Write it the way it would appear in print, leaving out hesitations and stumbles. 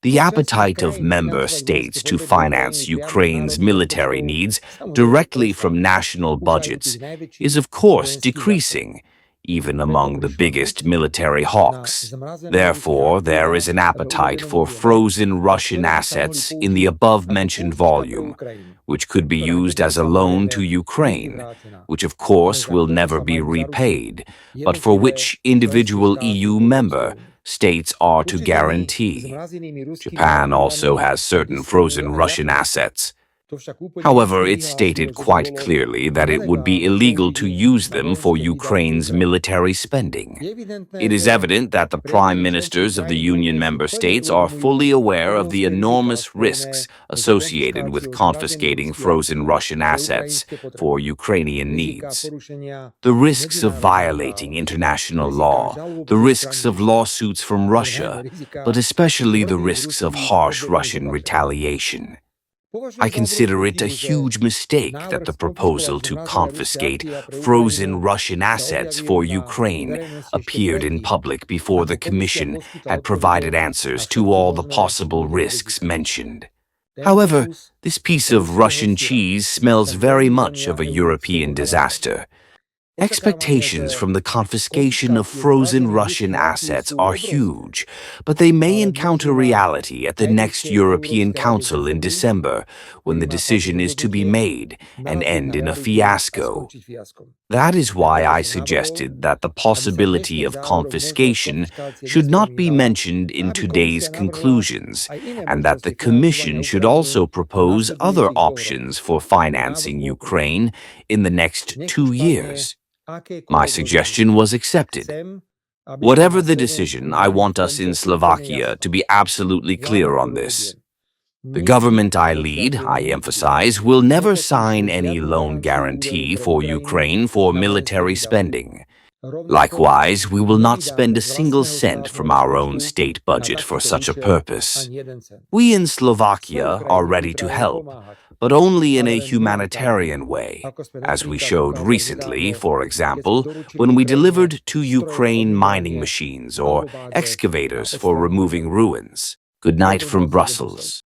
The appetite of member states to finance Ukraine's military needs directly from national budgets is of course decreasing, even among the biggest military hawks. Therefore, there is an appetite for frozen Russian assets in the above-mentioned volume, which could be used as a loan to Ukraine, which of course will never be repaid, but for which individual EU member states are to guarantee. Japan also has certain frozen Russian assets. However, it stated quite clearly that it would be illegal to use them for Ukraine's military spending. It is evident that the prime ministers of the Union member states are fully aware of the enormous risks associated with confiscating frozen Russian assets for Ukrainian needs. The risks of violating international law, the risks of lawsuits from Russia, but especially the risks of harsh Russian retaliation. I consider it a huge mistake that the proposal to confiscate frozen Russian assets for Ukraine appeared in public before the Commission had provided answers to all the possible risks mentioned. However, this piece of Russian cheese smells very much of a European disaster. Expectations from the confiscation of frozen Russian assets are huge, but they may encounter reality at the next European Council in December, when the decision is to be made and end in a fiasco. That is why I suggested that the possibility of confiscation should not be mentioned in today's conclusions, and that the Commission should also propose other options for financing Ukraine in the next 2 years. My suggestion was accepted. Whatever the decision, I want us in Slovakia to be absolutely clear on this. The government I lead, I emphasize, will never sign any loan guarantee for Ukraine for military spending. Likewise, we will not spend a single cent from our own state budget for such a purpose. We in Slovakia are ready to help, but only in a humanitarian way, as we showed recently, for example, when we delivered to Ukraine mining machines or excavators for removing ruins. Good night from Brussels.